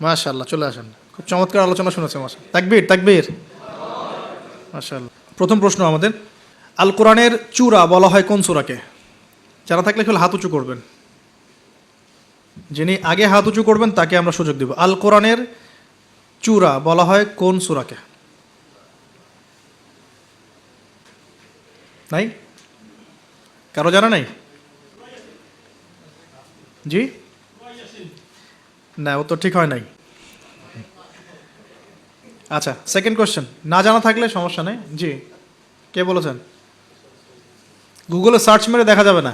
মাশাআল্লাহ, চলে আসেন। খুব চমৎকার আলোচনা শুনেছে। মাশাআল্লাহ, তাকবীর তাকবীর। মাশাআল্লাহ। প্রথম প্রশ্ন আমাদের, আল কোরআনের চূড়া বলা হয় কোন সূরাকে? যারা থাকলে কেবল হাত উঁচু করবেন। যিনি আগে হাত উঁচু করবেন তাকে আমরা সুযোগ দেব। আল কোরআনের চূড়া বলা হয় কোন সূরাকে? নাই? কারো জানা নাই? জি না, ও তো ঠিক হয় নাই। আচ্ছা, সেকেন্ড কোশ্চেন, না জানা থাকলে সমস্যা নেই। জি, কে বলেছেন? গুগলে সার্চ মেরে দেখা যাবে না।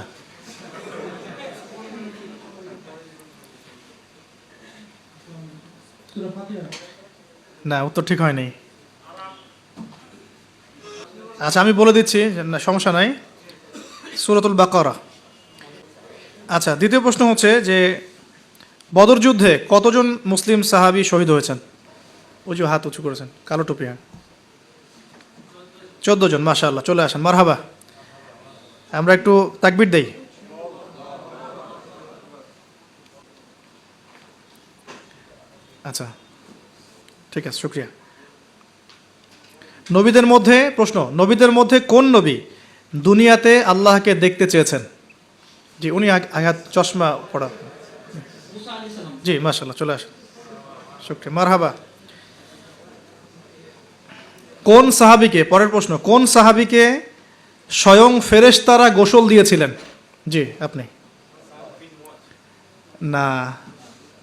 না, উত্তর ঠিক হয়নি। আচ্ছা, আমি বলে দিচ্ছি, না সমস্যা নাই, সূরাতুল বাকারা। আচ্ছা, দ্বিতীয় প্রশ্ন হচ্ছে যে বদর যুদ্ধে কতজন মুসলিম সাহাবী শহীদ হয়েছেন? ওই যে হাত উঁচু করেছেন, কালো টুপি। 14 জন। মাশাআল্লাহ, চলে আসেন। মারহাবা। আমরা একটু তাকবীর দেই। আচ্ছা, ঠিক আছে, শুকরিয়া। নবীদের মধ্যে প্রশ্ন, নবীদের মধ্যে কোন নবী দুনিয়াতে আল্লাহকে দেখতে চেয়েছেন? জি, উনি আঘাত চশমা পড়া। জি, মাশাআল্লাহ, চলে আসেন। শুকরিয়া, মারহাবা। কোন সাহাবীকে, পরের প্রশ্ন, কোন সাহাবীকে স্বয়ং ফেরেশতারা গোসল দিয়েছিলেন? জি, আপনি। না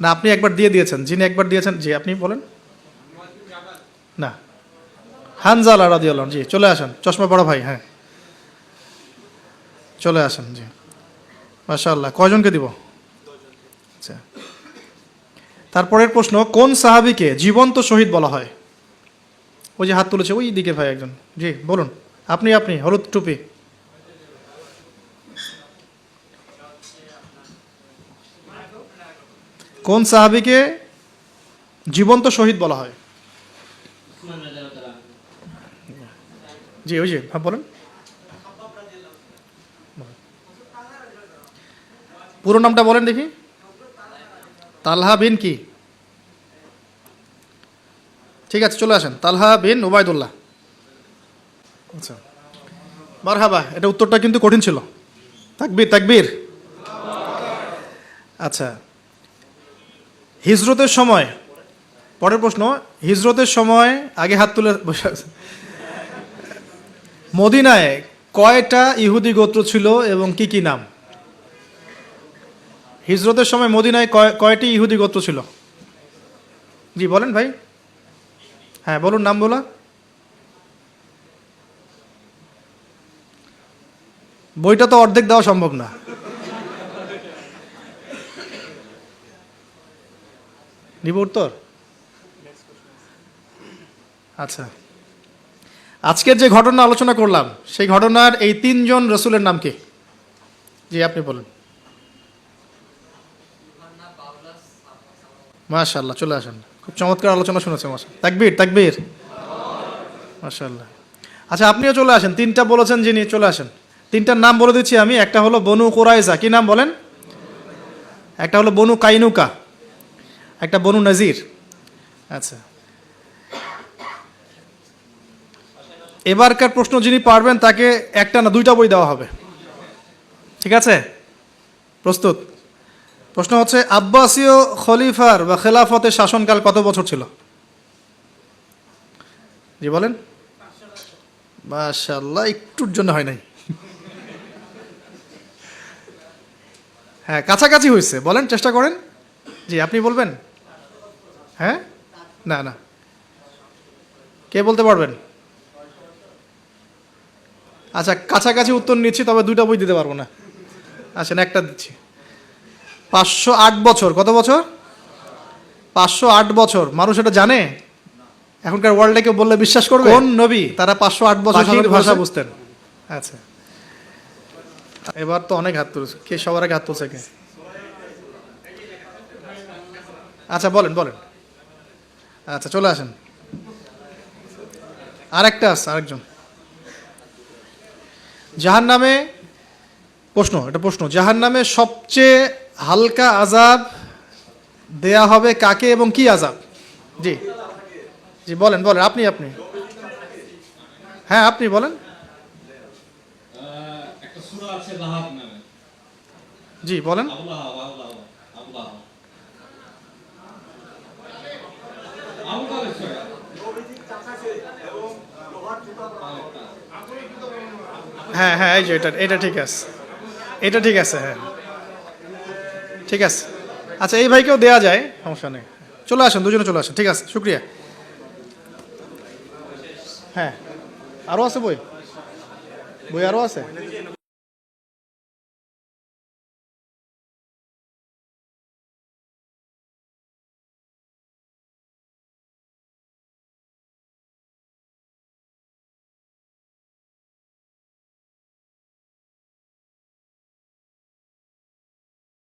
না, আপনি একবার দিয়ে দিয়েছেন। যিনি একবার দিয়েছেন, জি আপনি বলেন। না, হানজালা রাদিয়াল্লাহু আনহু। জি, চলে আসেন, চশমা পড়া ভাই। হ্যাঁ, চলে আসেন। জি, মাশাআল্লাহ। কয়জনকে দিব? আচ্ছা, তারপরের প্রশ্ন, কোন সাহাবীকে জীবন্ত শহীদ বলা হয়? ওই যে হাত তুলেছে ওই দিকে ভাই একজন। জি, বলুন। আপনি আপনি হলুদ টুপি। কোন সাহাবীকে জীবন্ত শহীদ বলা হয়? জি, ওই যে বলেন। পুরো নামটা বলেন দেখি। তালহা বিন কি? ঠিক আছে, চলে আসেন। তালহা বিন উবাইদুল্লাহ। আচ্ছা, মারহাবা। এটা উত্তরটা কিন্তু কঠিন ছিল। তাকবীর তাকবীর। আচ্ছা, হিজরতের সময়, পরের প্রশ্ন, হিজরতের সময়, আগে হাত তুলে বসে আছে। মদিনায় কয়টা ইহুদি গোত্র ছিল এবং কি কি নাম? হিজরতের সময় মদিনায় কয়টি ইহুদি গোত্র ছিল? জি, বলেন ভাই। হ্যাঁ, বলুন নাম বলা। বইটা তো অর্ধেক দেওয়া সম্ভব না। নিব উত্তর? আচ্ছা, আজকের যে ঘটনা আলোচনা করলাম সেই ঘটনার এই 3 জন রসুলের নাম কি? জি, আপনি বলুন। মাশাআল্লাহ, চলে আসেন। খুব চমৎকার আলোচনা শুনেছে। মাশাআল্লাহ, তাকবীর তাকবীর। মাশাআল্লাহ। আচ্ছা, আপনিও চলে আসেন। 3টা বলেছেন যিনি, চলে আসেন। 3টার নাম বলে দিচ্ছি আমি। একটা হলো বনু কুরাইজা, কি নাম বলেন? একটা হলো বনু কাইনুকা, একটা বনু নাজির। আচ্ছা, এবারকার প্রশ্ন যিনি পারবেন তাকে একটা না 2টা বই দেওয়া হবে। ঠিক আছে? প্রস্তুত? প্রশ্ন হচ্ছে, আব্বাসীয় খলিফার বা খেলাফতের শাসনকাল কত বছর ছিল? জি, বলেন। মাশাআল্লাহ, একটুর জন্য হয় নাই। হ্যাঁ, কাছাকাছি হয়েছে। বলেন, চেষ্টা করেন। জি, আপনি বলবেন। হ্যাঁ, না না, কে বলতে পারবেন? আচ্ছা, কাছাকাছি উত্তর নিচ্ছি, তবে 2টা বই দিতে পারবো না। আসেন, একটা দিচ্ছি। 508 বছর। কত বছর? 508 বছর। মানুষ এটা জানে? এখনকার ওয়ার্ল্ডে কেউ বললে বিশ্বাস করবে? কোন নবী তারা 508 বছর ভাষা বুঝতেন? আচ্ছা, এবার তো অনেক হাত তুলছে। কে সবার আগে হাত তুলছে কে? আচ্ছা, বলেন বলেন। আচ্ছা, চলে আসেন। আরেকটা আছে, আরেকজন। জাহান্নামে, প্রশ্ন, এটা প্রশ্ন, জাহান্নামে সবচেয়ে হালকা আযাব দেয়া হবে কাকে এবং কি আযাব? জি জি বলেন বলেন, আপনি আপনি হ্যাঁ আপনি বলেন। একটা সূরা আছে লাহাব নামে। জি বলেন। আবুলাহাব আবুলাহাব আবুলাহাব আবুলাহাবের সূরা। হ্যাঁ হ্যাঁ এই যে এটা এটা ঠিক আছে, এটা ঠিক আছে, হ্যাঁ ঠিক আছে। আচ্ছা এই ভাইকেও দেয়া যায়, সমস্যা নেই। চলে আসেন, দুজনে চলে আসেন, ঠিক আছে, শুক্রিয়া। হ্যাঁ আরও আছে বই, বই আরও আছে।